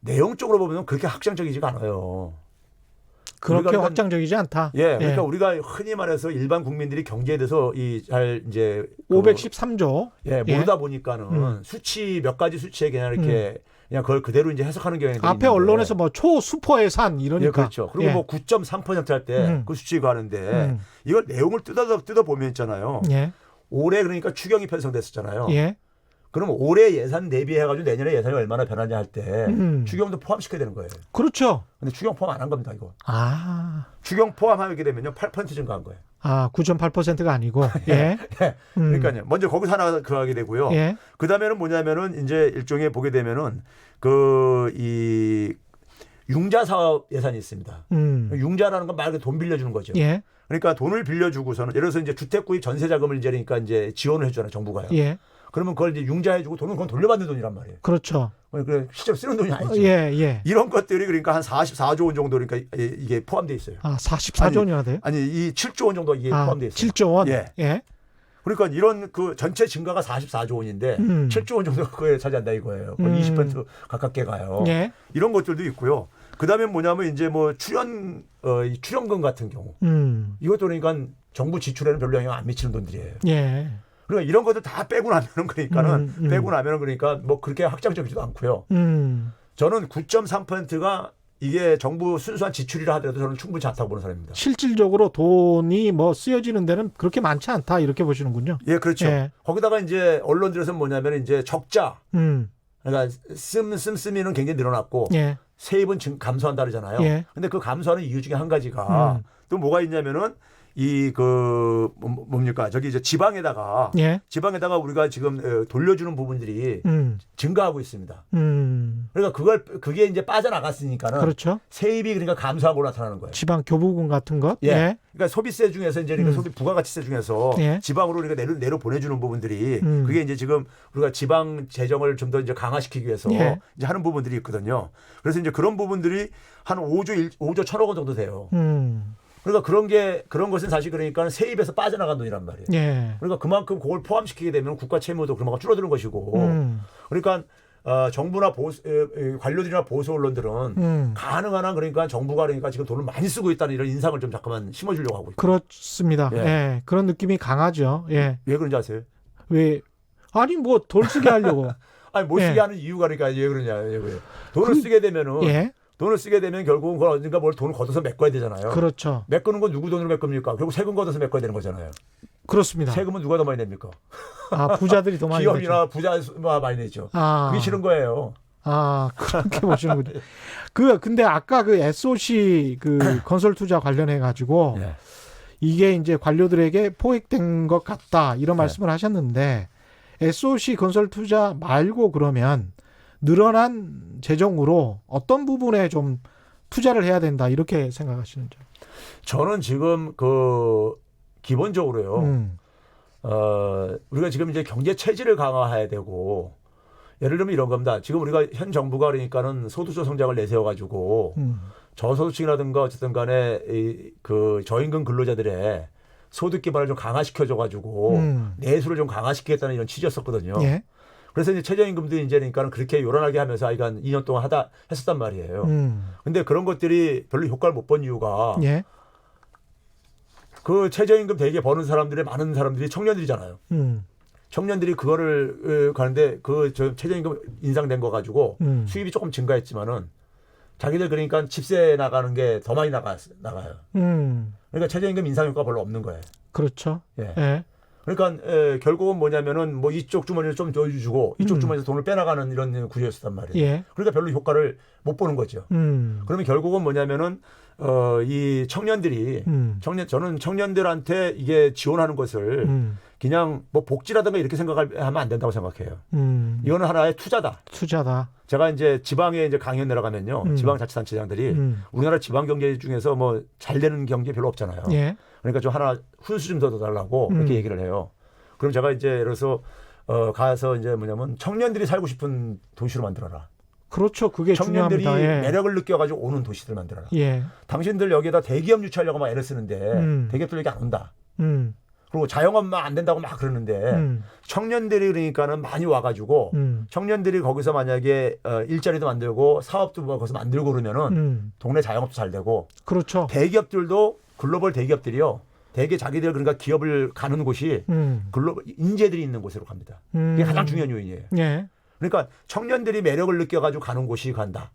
내용적으로 보면 그렇게 확장적이지가 않아요. 그렇게 그러니까 확장적이지 않다. 예, 그러니까 우리가 흔히 말해서 일반 국민들이 경제에 대해서 잘 이제 513조. 예, 모르다 보니까는 수치 몇 가지 수치에 그냥 이렇게 그냥 그걸 그대로 이제 해석하는 경향이 앞에 있는데. 언론에서 뭐 초 슈퍼예산 이러니까. 예, 그렇죠. 그리고 예. 뭐 9.3% 할 때 그 수치가 하는데 이걸 내용을 뜯어 보면 있잖아요. 예. 올해 그러니까 추경이 편성됐었잖아요. 예. 그럼 올해 예산 대비해가지고 내년에 예산이 얼마나 변하냐 할 때 추경도 포함시켜야 되는 거예요. 그렇죠. 근데 추경 포함 안 한 겁니다, 이거. 아. 추경 포함하게 되면요 8% 증가한 거예요. 아, 9.8%가 아니고. 예. 예. 그러니까요. 먼저 거기서 하나 그 하게 되고요. 예. 그 다음에는 뭐냐면은 이제 일종의 보게 되면은 이 융자 사업 예산이 있습니다. 융자라는 건 말 그대로 돈 빌려주는 거죠. 예. 그러니까 돈을 빌려주고서는 예를 들어서 이제 주택 구입 전세 자금을 이제 그러니까 이제 지원을 해주잖아요, 정부가요. 예. 그러면 그걸 이제 융자해주고 돈은 그건 돌려받는 돈이란 말이에요. 그렇죠. 그러니까 실제로 쓰는 돈이 아니죠. 예, 예. 이런 것들이 그러니까 한 44조 원 정도 그러니까 이게 포함되어 있어요. 아, 44조 원이나 돼요? 아니 이 7조 원 정도 이게 포함되어 있어요. 7조 원. 예. 예. 그러니까 이런 그 전체 증가가 44조 원인데 7조 원 정도 그거에 차지한다 이거예요. 거의 20% 가깝게 가요. 예. 이런 것들도 있고요. 그다음에 뭐냐면 이제 뭐 출연금 같은 경우 이것도 그러니까 정부 지출에는 별로 영향 안 미치는 돈들이에요. 예. 그러니까 이런 것들 다 빼고 나면은 그러니까는 빼고 나면은 그러니까 뭐 그렇게 확장적이지도 않고요. 저는 9.3%가 이게 정부 순수한 지출이라 하더라도 저는 충분치 않다고 보는 사람입니다. 실질적으로 돈이 뭐 쓰여지는 데는 그렇게 많지 않다 이렇게 보시는군요. 예, 그렇죠. 예. 거기다가 이제 언론들에서는 뭐냐면 이제 적자. 그러니까 씀씀이는 굉장히 늘어났고 예. 세입은 감소한다 그러잖아요. 예. 근데 그 감소하는 이유 중에 한 가지가 또 뭐가 있냐면은 뭡니까? 저기 이제 지방에다가 예. 우리가 지금 돌려주는 부분들이 증가하고 있습니다. 그러니까 그게 이제 빠져나갔으니까는 그렇죠. 세입이 그러니까 감소하고 나타나는 거예요. 지방 교부금 같은 것. 예. 예. 그러니까 소비세 중에서 이제 그러니까 소비 부가가치세 중에서 예. 지방으로 우리가 내로 보내주는 부분들이 그게 이제 지금 우리가 지방 재정을 좀 더 이제 강화시키기 위해서 예. 이제 하는 부분들이 있거든요. 그래서 이제 그런 부분들이 한 5조 1,000억 원 정도 돼요. 그러니까 그런 것은 사실 그러니까 세입에서 빠져나간 돈이란 말이에요. 예. 그러니까 그만큼 그걸 포함시키게 되면 국가 채무도 그만큼 줄어드는 것이고. 그러니까 정부나 관료들이나 보수 언론들은 가능한 한 그러니까 정부가 그러니까 지금 돈을 많이 쓰고 있다는 이런 인상을 좀 잠깐만 심어주려고 하고 있고. 그렇습니다. 예. 예. 그런 느낌이 강하죠. 예. 왜 그런지 아세요? 왜 아니 뭐 덜 쓰게 하려고. 아니 못 쓰게 예. 하는 이유가 그러니까 왜 그러냐. 왜 돈을 쓰게 되면은 예. 돈을 쓰게 되면 결국은 그걸 언젠가 뭘 돈을 걷어서 메꿔야 되잖아요. 그렇죠. 메꾸는 건 누구 돈으로 메꿉니까? 결국 세금 걷어서 메꿔야 되는 거잖아요. 그렇습니다. 세금은 누가 더 많이 냅니까? 아, 부자들이 더 많이 기업이나 부자가 많이 내죠. 아. 그게 싫은 거예요. 아, 그렇게 보시는군요. 근데 아까 그 SOC 그 건설 투자 관련해 가지고 예. 이게 이제 관료들에게 포획된 것 같다 이런 네. 말씀을 하셨는데 SOC 건설 투자 말고 그러면 늘어난 재정으로 어떤 부분에 좀 투자를 해야 된다 이렇게 생각하시는지? 저는 지금 기본적으로요. 우리가 지금 이제 경제 체질을 강화해야 되고 예를 들면 이런 겁니다. 지금 우리가 현 정부가 그러니까는 소득주 성장을 내세워 가지고 저소득층이라든가 어쨌든 간에 그 저임금 근로자들의 소득 기반을 좀 강화시켜줘가지고 내수를 좀 강화시키겠다는 이런 취지였었거든요. 예. 그래서 이제 최저임금도 이제 그러니까 그렇게 요란하게 하면서 아이가 한 2년 동안 했었단 말이에요. 근데 그런 것들이 별로 효과를 못 본 이유가 예. 그 최저임금 되게 버는 사람들의 많은 사람들이 청년들이잖아요. 청년들이 그거를 가는데 저 최저임금 인상된 거 가지고 수입이 조금 증가했지만은 자기들 그러니까 집세 나가는 게 더 많이 나가요. 그러니까 최저임금 인상 효과가 별로 없는 거예요. 그렇죠. 예. 예. 그러니까 결국은 뭐냐면은 뭐 이쪽 주머니를 좀 더 주고 이쪽 주머니에서 돈을 빼나가는 이런 구조였단 말이에요. 예. 그러니까 별로 효과를 못 보는 거죠. 그러면 결국은 뭐냐면은 이 청년들이 저는 청년들한테 이게 지원하는 것을 그냥 뭐 복지라든가 이렇게 생각하면 안 된다고 생각해요. 이거는 하나의 투자다. 투자다. 제가 이제 지방에 이제 강연 내려가면요, 지방자치단체장들이 우리나라 지방 경제 중에서 뭐 잘 되는 경제 별로 없잖아요. 예. 그러니까 좀 하나 훈수 좀 더 달라고 이렇게 얘기를 해요. 그럼 제가 이제 예를 들어서 가서 이제 뭐냐면 청년들이 살고 싶은 도시로 만들어라. 그렇죠. 그게 청년들이 중요합니다. 예. 매력을 느껴가지고 오는 도시들 만들어라. 예. 당신들 여기에다 대기업 유치하려고 막 애를 쓰는데 대기업들 여기 안 온다. 그리고 자영업만 안 된다고 막 그러는데 청년들이 그러니까는 많이 와가지고 청년들이 거기서 만약에 일자리도 만들고 사업도 뭐 거기서 만들고 그러면은 동네 자영업도 잘 되고 그렇죠. 대기업들도 글로벌 대기업들이요. 대개 자기들 그러니까 기업을 가는 곳이 글로벌 인재들이 있는 곳으로 갑니다. 그게 가장 중요한 요인이에요. 예. 그러니까 청년들이 매력을 느껴가지고 가는 곳이 간다.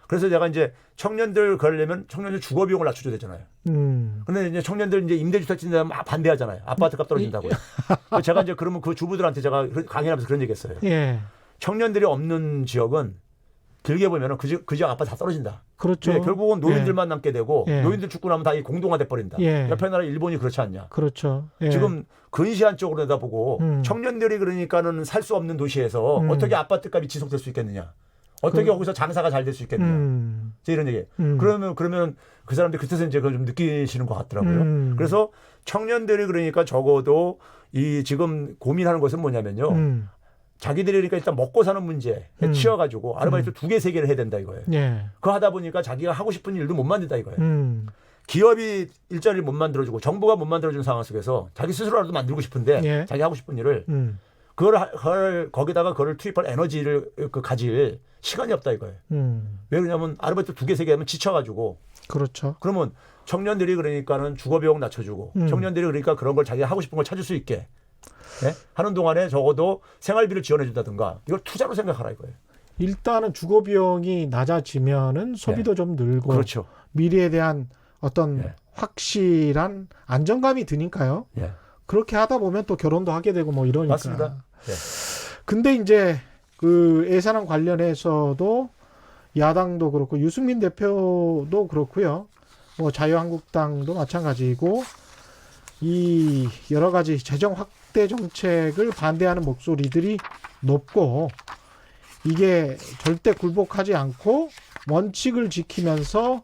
그래서 제가 이제 청년들 그러려면 청년들 주거 비용을 낮춰줘야 되잖아요. 근데 이제 청년들 이제 임대주택 짓는데 막 반대하잖아요. 아파트 값 떨어진다고요. 그래서 제가 이제 그러면 그 주부들한테 제가 강연하면서 그런 얘기했어요. 예. 청년들이 없는 지역은 길게 보면은 그 지역 아파트 다 떨어진다. 그렇죠. 예, 결국은 노인들만 남게 되고 예. 노인들 죽고 나면 다 이 공동화 돼 버린다. 예. 옆에 나라 일본이 그렇지 않냐. 그렇죠. 예. 지금 근시안 쪽으로 내다보고 청년들이 그러니까는 살 수 없는 도시에서 어떻게 아파트 값이 지속될 수 있겠느냐. 어떻게 거기서 장사가 잘 될 수 있겠느냐. 이런 얘기. 그러면 그 사람들이 그때서 이제 그걸 좀 느끼시는 것 같더라고요. 그래서 청년들이 그러니까 적어도 이 지금 고민하는 것은 뭐냐면요. 자기들이 그러니까 일단 먹고 사는 문제에 치여가지고 아르바이트 2개, 3개를 해야 된다 이거예요. 예. 그거 하다 보니까 자기가 하고 싶은 일도 못 만든다 이거예요. 기업이 일자리를 못 만들어주고 정부가 못 만들어주는 상황 속에서 자기 스스로라도 만들고 싶은데 예. 자기 하고 싶은 일을 거기다가 그걸 투입할 에너지를 가질 시간이 없다 이거예요. 왜 그러냐면 아르바이트 2개, 3개 하면 지쳐가지고. 그렇죠. 그러면 청년들이 그러니까는 주거 비용 낮춰주고 청년들이 그러니까 그런 걸 자기가 하고 싶은 걸 찾을 수 있게 네? 하는 동안에 적어도 생활비를 지원해준다든가 이걸 투자로 생각하라 이거예요. 일단은 주거 비용이 낮아지면은 소비도 좀 늘고 그렇죠. 미래에 대한 어떤 예. 확실한 안정감이 드니까요. 예. 그렇게 하다 보면 또 결혼도 하게 되고 뭐 이러니까. 맞습니다. 예. 근데 이제 그 예산안 관련해서도 야당도 그렇고 유승민 대표도 그렇고요. 뭐 자유한국당도 마찬가지고 이 여러 가지 재정 확대 정책을 반대하는 목소리들이 높고 이게 절대 굴복하지 않고 원칙을 지키면서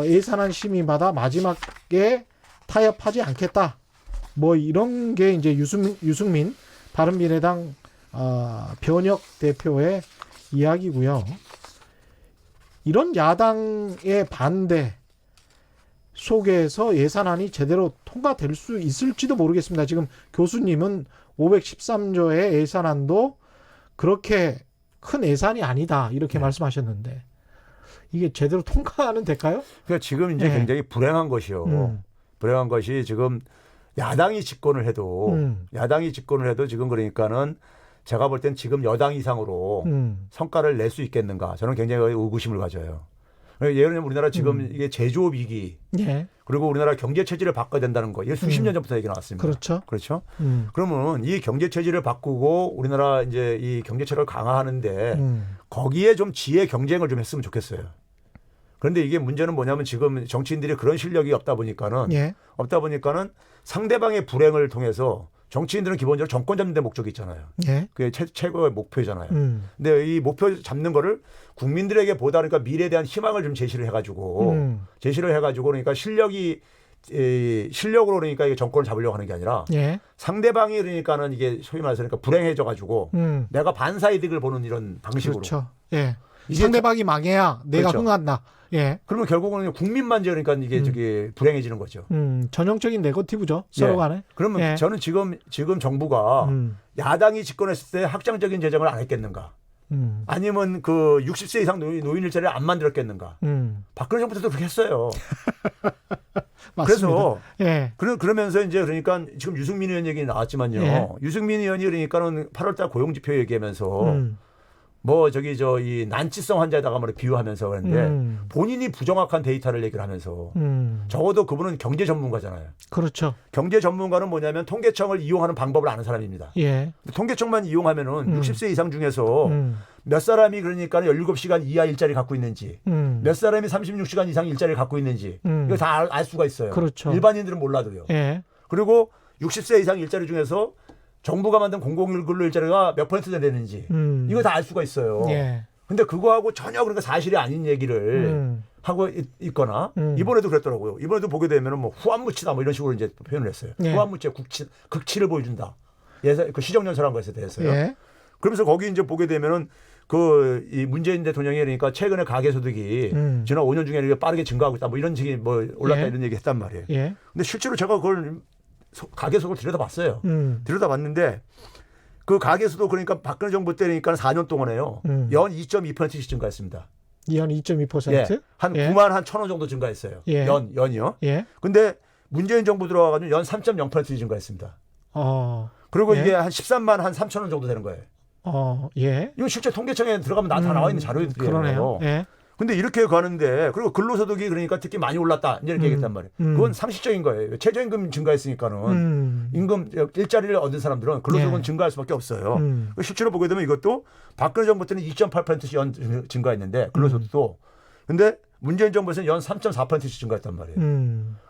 예산안 심의마다 마지막에 타협하지 않겠다. 뭐 이런 게 이제 유승민 바른미래당 변혁 대표의 이야기고요. 이런 야당의 반대 속에서 예산안이 제대로 통과될 수 있을지도 모르겠습니다. 지금 교수님은 513조의 예산안도 그렇게 큰 예산이 아니다 이렇게 말씀하셨는데 이게 제대로 통과는 될까요? 그러니까 지금 이제 네. 굉장히 불행한 것이요. 불행한 것이 지금 야당이 집권을 해도 지금 그러니까는 제가 볼 땐 지금 여당 이상으로 성과를 낼 수 있겠는가 저는 굉장히 의구심을 가져요. 예를 들면 우리나라 지금 이게 제조업 위기 예. 그리고 우리나라 경제 체질을 바꿔야 된다는 거 이게 수십 년 전부터 얘기 나왔습니다. 그렇죠. 그렇죠. 그러면 이 경제 체질을 바꾸고 우리나라 이제 이 경제 체력을 강화하는데 거기에 좀 지혜 경쟁을 좀 했으면 좋겠어요. 그런데 이게 문제는 뭐냐면 지금 정치인들이 그런 실력이 없다 보니까는 상대방의 불행을 통해서 정치인들은 기본적으로 정권 잡는 데 목적이 있잖아요. 예. 그게 최고의 목표잖아요. 근데 이 목표 잡는 거를 국민들에게 보다 그러니까 미래에 대한 희망을 좀 제시를 해가지고 그러니까 실력으로 그러니까 이게 정권을 잡으려고 하는 게 아니라 예. 상대방이 그러니까는 이게 소위 말해서 그러니까 불행해져가지고 내가 반사이득을 보는 이런 방식으로. 그렇죠. 예. 이게 상대방이 망해야 내가 그렇죠. 흥한다. 예. 그러면 결국은 국민만 그러니까 이게 저기 불행해지는 거죠. 전형적인 네거티브죠. 서로 간에. 그러면 예. 저는 지금 정부가 야당이 집권했을 때 확장적인 재정을 안 했겠는가? 아니면 그 60세 이상 노인 일자리를 안 만들었겠는가? 박근혜 정부 때도 그렇게 했어요. 맞습니다. 그래서 예. 그러면서 이제 그러니까 지금 유승민 의원 얘기 나왔지만요. 예. 유승민 의원이 그러니까는 8월달 고용지표 얘기하면서 뭐 저기 이 난치성 환자에다가 뭐 비유하면서 그랬는데 본인이 부정확한 데이터를 얘기를 하면서 적어도 그분은 경제 전문가잖아요. 그렇죠. 경제 전문가는 뭐냐면 통계청을 이용하는 방법을 아는 사람입니다. 예. 통계청만 이용하면은 60세 이상 중에서 몇 사람이 그러니까 17시간 이하 일자리 갖고 있는지 몇 사람이 36시간 이상 일자리를 갖고 있는지 이거 다 알 수가 있어요. 그렇죠. 일반인들은 몰라도요. 예. 그리고 60세 이상 일자리 중에서 정부가 만든 공공일 근로 일자리가 몇 퍼센트 되는지 이거 다 알 수가 있어요. 예. 근데 그거하고 전혀 그러니까 사실이 아닌 얘기를 하고 있거나 이번에도 그랬더라고요. 이번에도 보게 되면은 뭐 후한무치다 뭐 이런 식으로 이제 표현을 했어요. 예. 후한무치의 극치를 보여준다. 그 시정연설한 것에 대해서요. 예. 그러면서 거기 이제 보게 되면은 이 문재인 대통령이 그러니까 최근에 가계소득이 지난 5년 중에 이렇게 빠르게 증가하고 있다. 뭐 이런 식이 뭐 올랐다 예. 이런 얘기 했단 말이에요. 예. 근데 실제로 제가 그걸 가계소득을 들여다봤어요. 들여다봤는데 그 가계수도 그러니까 박근혜 정부 때니까 4년 동안에요. 연 2.2%씩 증가했습니다. 연 2.2%? 예. 한 예. 9만 한 1,000원 정도 증가했어요. 예. 연이요. 예. 근데 문재인 정부 들어와가지고 연 3.0% 증가했습니다. 그리고 예. 이게 한 13만 한 3,000원 정도 되는 거예요. 예. 이거 실제 통계청에 들어가면 다 나와 있는 자료예요. 그러네요. 예. 근데 이렇게 가는데 그리고 근로소득이 그러니까 특히 많이 올랐다 이제 이렇게 얘기했단 말이에요. 그건 상식적인 거예요. 최저임금 증가했으니까는 임금 일자리를 얻은 사람들은 근로소득은 예. 증가할 수밖에 없어요. 실제로 보게 되면 이것도 박근혜 정부 때는 2.8%씩 연 증가했는데 근로소득도 근데 문재인 정부에서는 연 3.4%씩 증가했단 말이에요.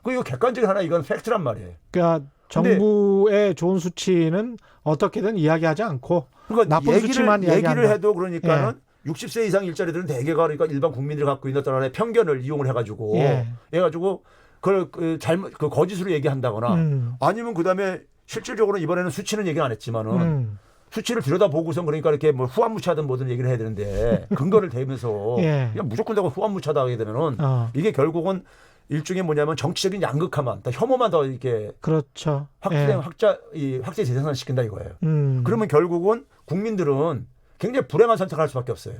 그 이거 객관적인 하나 이건 팩트란 말이에요. 그러니까 정부의 좋은 수치는 어떻게든 이야기하지 않고 그러니까 나쁜 수치만 얘기를 이야기한다. 해도 그러니까는 60세 이상 일자리들은 대개가 그러니까 일반 국민들이 갖고 있는 어떤 하나의 편견을 이용을 해가지고 예. 해가지고 그걸 잘못 거짓으로 얘기한다거나 아니면 그다음에 실질적으로 이번에는 수치는 얘기 안 했지만은 수치를 들여다보고선 그러니까 이렇게 뭐 후한무차든 뭐든 얘기를 해야 되는데 근거를 대면서 예. 그냥 무조건 내가 후한무차다 하게 되면은 이게 결국은 일종의 뭐냐면 정치적인 양극화만, 혐오만 더 이렇게 그렇죠. 확대 재생산 시킨다 이거예요. 예. 그러면 결국은 국민들은 굉장히 불행한 선택을 할 수밖에 없어요.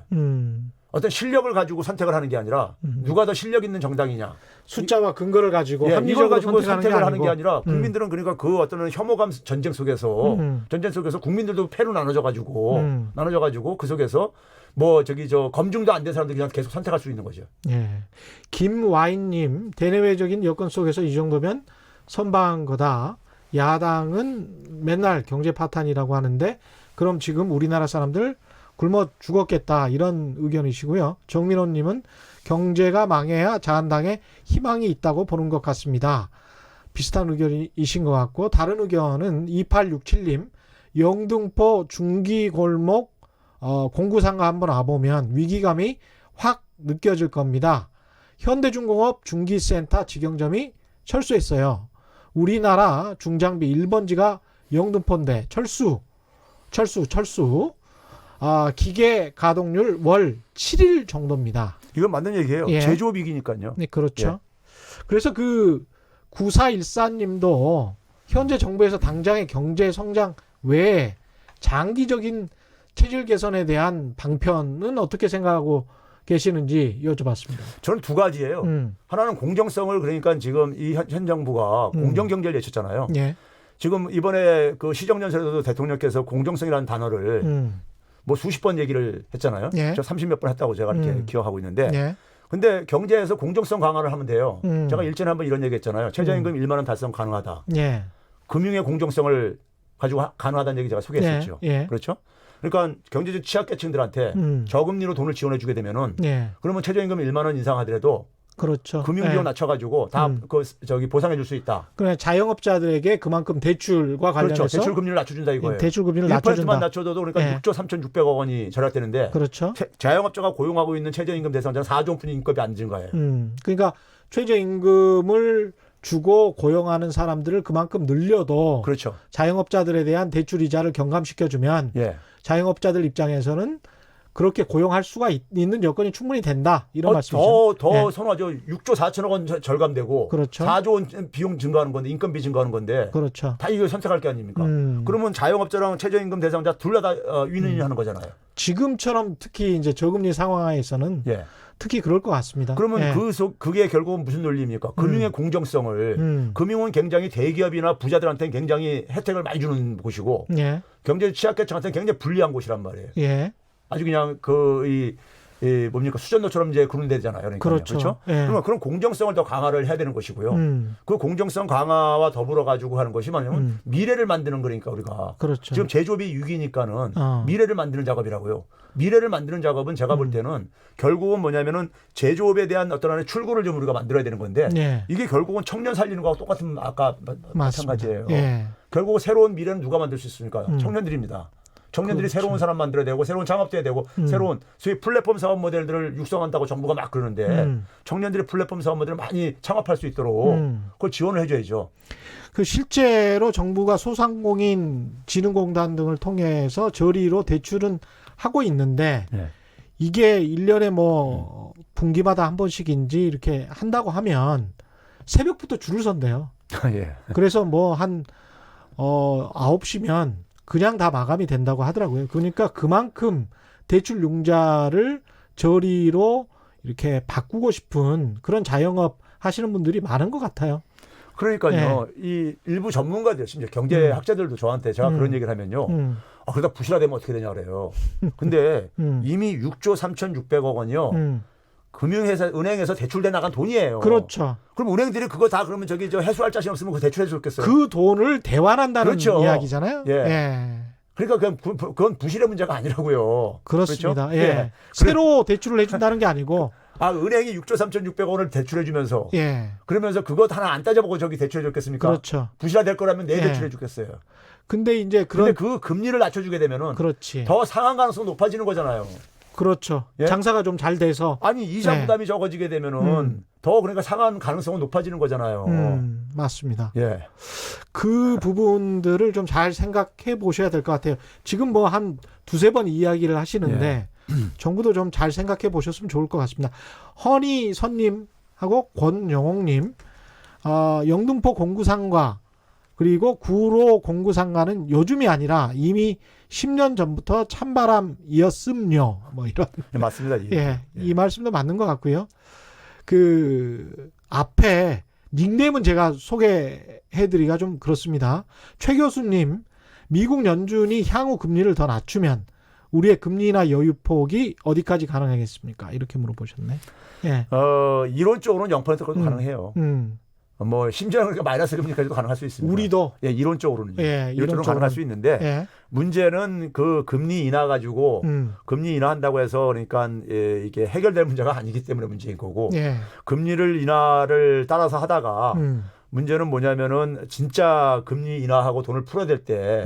어떤 실력을 가지고 선택을 하는 게 아니라 누가 더 실력 있는 정당이냐. 숫자와 근거를 가지고 이걸 합리적으로 가지고 선택하는 선택을 게 하는 게 아니고. 아니라 국민들은 그러니까 그 어떤 혐오감 전쟁 속에서 국민들도 패로 나눠져 가지고 그 속에서 뭐 검증도 안 된 사람들이 그냥 계속 선택할 수 있는 거죠. 예. 김와인님, 대내외적인 여건 속에서 이 정도면 선방한 거다. 야당은 맨날 경제 파탄이라고 하는데 그럼 지금 우리나라 사람들 굶어 죽었겠다 이런 의견이시고요. 정민호님은 경제가 망해야 자한당에 희망이 있다고 보는 것 같습니다. 비슷한 의견이신 것 같고 다른 의견은 2867님 영등포 중기골목 공구상가 한번 와보면 위기감이 확 느껴질 겁니다. 현대중공업 중기센터 직영점이 철수했어요. 우리나라 중장비 1번지가 영등포인데 철수. 기계 가동률 월 7일 정도입니다. 이건 맞는 얘기예요. 예. 제조업 위기니까요. 네, 그렇죠. 예. 그래서 그 9414님도 현재 정부에서 당장의 경제 성장 외에 장기적인 체질 개선에 대한 방편은 어떻게 생각하고 계시는지 여쭤봤습니다. 저는 두 가지예요. 하나는 공정성을 그러니까 지금 이 현 정부가 공정 경제를 내쳤잖아요. 예. 지금 이번에 그 시정연설에서도 대통령께서 공정성이라는 단어를 뭐 수십 번 얘기를 했잖아요. 예. 저 30몇 번 했다고 제가 이렇게 기억하고 있는데 예. 근데 경제에서 공정성 강화를 하면 돼요. 제가 일전에 한번 이런 얘기 했잖아요. 최저임금 1만 원 달성 가능하다. 예. 금융의 공정성을 가지고 가능하다는 얘기 제가 소개했었죠. 예. 그렇죠? 그러니까 경제적 취약계층들한테 저금리로 돈을 지원해 주게 되면은 예. 그러면 최저임금 1만 원 인상하더라도 그렇죠. 금융비용 예. 낮춰가지고 다 보상해 줄 수 있다. 그래 자영업자들에게 그만큼 대출과 관련해서 그렇죠. 대출 금리를 낮춰준다 이거예요. 대출 금리를 1%만 낮춰준다. 낮춰도 그러니까 예. 6조 3,600억 원이 절약되는데 그렇죠. 자영업자가 고용하고 있는 최저임금 대상자는 4조 원 임금이 안 증가해요. 그러니까 최저임금을 주고 고용하는 사람들을 그만큼 늘려도 그렇죠. 자영업자들에 대한 대출 이자를 경감시켜주면 예. 자영업자들 입장에서는 그렇게 고용할 수가 있는 여건이 충분히 된다. 이런 말씀이죠. 더 예. 선호하죠. 6조 4천억 원 절감되고 그렇죠. 4조 원 비용 증가하는 건데 인건비 증가하는 건데 그렇죠. 다 이거 선택할 게 아닙니까? 그러면 자영업자랑 최저임금 대상자 둘 다 윈윈하는 거잖아요. 지금처럼 특히 이제 저금리 상황에서는 예. 특히 그럴 것 같습니다. 그러면 예. 그게 결국은 무슨 논리입니까? 금융의 공정성을 금융은 굉장히 대기업이나 부자들한테는 굉장히 혜택을 많이 주는 곳이고 예. 경제 취약계층한테는 굉장히 불리한 곳이란 말이에요. 예. 아주 그냥 뭡니까 수전노처럼 이제 그런 데잖아요. 그러니까 그렇죠. 예. 그러면 그런 공정성을 더 강화를 해야 되는 것이고요. 그 공정성 강화와 더불어 가지고 하는 것이 뭐냐면 미래를 만드는 거니까 우리가 그렇죠. 지금 제조업이 위기니까는 미래를 만드는 작업이라고요. 미래를 만드는 작업은 제가 볼 때는 결국은 뭐냐면은 제조업에 대한 어떤 하나의 출구를 좀 우리가 만들어야 되는 건데 예. 이게 결국은 청년 살리는 거하고 똑같은 아까 마찬가지예요. 예. 결국 새로운 미래는 누가 만들 수 있습니까? 청년들입니다. 청년들이 그렇죠. 새로운 사람 만들어야 되고 새로운 창업도 해야 되고 새로운 소위 플랫폼 사업 모델들을 육성한다고 정부가 막 그러는데 청년들이 플랫폼 사업 모델을 많이 창업할 수 있도록 그걸 지원을 해줘야죠. 그 실제로 정부가 소상공인 진흥공단 등을 통해서 저리로 대출은 하고 있는데 네. 이게 1년에 뭐 분기마다 한 번씩인지 이렇게 한다고 하면 새벽부터 줄을 선대요. 예. 그래서 뭐 한 9시면 그냥 다 마감이 된다고 하더라고요. 그러니까 그만큼 대출 융자를 저리로 이렇게 바꾸고 싶은 그런 자영업 하시는 분들이 많은 것 같아요. 그러니까요. 이 일부 전문가들, 심지어 경제학자들도 저한테 제가 그런 얘기를 하면요. 그러다 부실화되면 어떻게 되냐 그래요. 근데 이미 6조 3,600억 원이요. 금융회사, 은행에서 대출돼 나간 돈이에요. 그렇죠. 그럼 은행들이 그거 다 그러면 저기 저 해소할 자신 없으면 그거 대출해 줬겠어요. 그 돈을 대환한다는 그렇죠. 이야기잖아요. 예. 예. 그러니까 그건 부실의 문제가 아니라고요. 그렇습니다. 그렇죠? 예. 새로 대출을 해준다는 게 아니고. 은행이 6조 3,600억 원을 대출해 주면서 예. 그러면서 그거 하나 안 따져보고 저기 대출해 줬겠습니까? 그렇죠. 부실화될 거라면 내일 예. 대출해 줬겠어요. 근데 이제 그런데 그 금리를 낮춰주게 되면은 그렇지. 더 상한 가능성이 높아지는 거잖아요. 그렇죠. 예? 장사가 좀 잘 돼서. 아니 이자 예. 부담이 적어지게 되면은 더 그러니까 상한 가능성은 높아지는 거잖아요. 맞습니다. 예. 그 부분들을 좀 잘 생각해 보셔야 될 것 같아요. 지금 뭐 한 두세 번 이야기를 하시는데 정부도 좀 잘 생각해 보셨으면 좋을 것 같습니다. 허니선님하고 권영옥님, 영등포 공구상가 그리고 구로 공구상가는 요즘이 아니라 이미 10년 전부터 찬바람이었음요. 뭐 이런. 네, 맞습니다. 예, 이 말씀도 맞는 것 같고요. 그 앞에 닉네임은 제가 소개해드리기가 좀 그렇습니다. 최 교수님, 미국 연준이 향후 금리를 더 낮추면 우리의 금리나 여유폭이 어디까지 가능하겠습니까? 이렇게 물어보셨네. 예. 이론적으로는 0%까지도 가능해요. 뭐 심지어 그러니까 마이너스 금리까지도 가능할 수 있습니다. 우리도 예, 이론적으로는 예, 이론적으로 가능할 수 있는데 예. 문제는 그 금리 인하 가지고 금리 인하한다고 해서 그러니까 이게 해결될 문제가 아니기 때문에 문제인 거고 예. 금리를 인하를 따라서 하다가 문제는 뭐냐면은 진짜 금리 인하하고 돈을 풀어야 될 때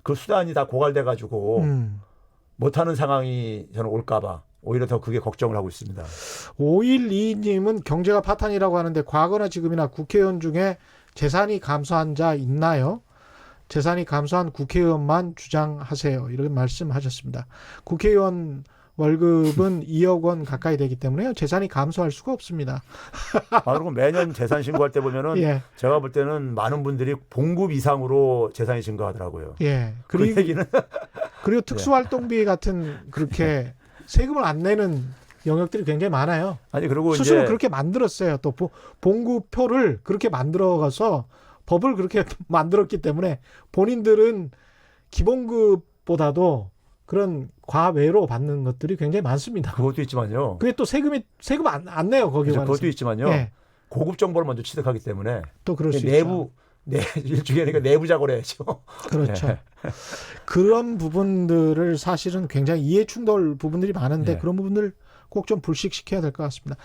그 수단이 다 고갈돼 가지고 못하는 상황이 저는 올까봐 오히려 더 그게 걱정을 하고 있습니다. 512님은 경제가 파탄이라고 하는데 과거나 지금이나 국회의원 중에 재산이 감소한 자 있나요? 재산이 감소한 국회의원만 주장하세요. 이런 말씀하셨습니다. 국회의원 월급은 2억 원 가까이 되기 때문에요. 재산이 감소할 수가 없습니다. 그리고 매년 재산 신고할 때 보면은 예. 제가 볼 때는 많은 분들이 봉급 이상으로 재산이 증가하더라고요. 예. 그 얘기는 그리고 특수활동비 같은 그렇게 세금을 안 내는 영역들이 굉장히 많아요. 아니 그리고 스스로 이제 그렇게 만들었어요. 또 봉구표를 그렇게 만들어가서 법을 그렇게 만들었기 때문에 본인들은 기본급보다도 그런 과외로 받는 것들이 굉장히 많습니다. 그것도 있지만요. 그게 또 세금 안 내요 거기에 관해서. 그것도 있지만요. 예. 고급 정보를 먼저 취득하기 때문에 또 그럴 수 내부 일종의 그러니까 내부 작업을 해야죠. 그렇죠. 예. 그런 부분들을 사실은 굉장히 이해 충돌 부분들이 많은데 예. 그런 부분들 꼭 좀 불식시켜야 될 것 같습니다.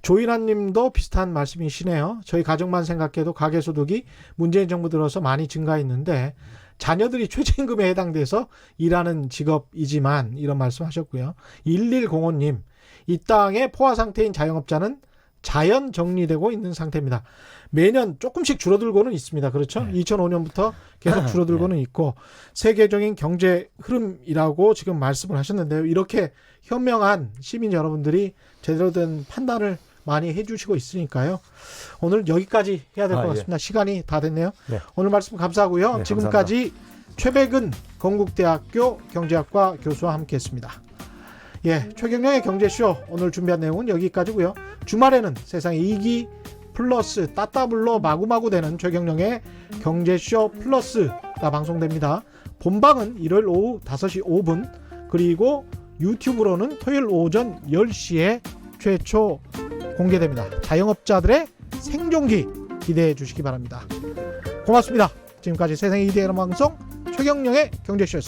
조인환 님도 비슷한 말씀이시네요. 저희 가정만 생각해도 가계소득이 문재인 정부 들어서 많이 증가했는데 자녀들이 최저임금에 해당돼서 일하는 직업이지만 이런 말씀하셨고요. 1105님, 이 땅의 포화 상태인 자영업자는 자연 정리되고 있는 상태입니다. 매년 조금씩 줄어들고는 있습니다. 그렇죠? 2005년부터 계속 줄어들고는 있고 세계적인 경제 흐름이라고 지금 말씀을 하셨는데요. 이렇게 현명한 시민 여러분들이 제대로 된 판단을 많이 해주시고 있으니까요. 오늘 여기까지 해야 될 것 같습니다. 시간이 다 됐네요. 네. 오늘 말씀 감사하고요. 네, 지금까지 최백은 건국대학교 경제학과 교수와 함께했습니다. 예, 최경영의 경제쇼 오늘 준비한 내용은 여기까지고요. 주말에는 세상에 이기 플러스 따따블로 마구마구 되는 최경영의 경제쇼 플러스가 방송됩니다. 본방은 일요일 오후 5시 5분 그리고 유튜브로는 토요일 오전 10시에 최초 공개됩니다. 자영업자들의 생존기 기대해 주시기 바랍니다. 고맙습니다. 지금까지 세상의 이데어로 방송 최경영의 경제쇼였습니다.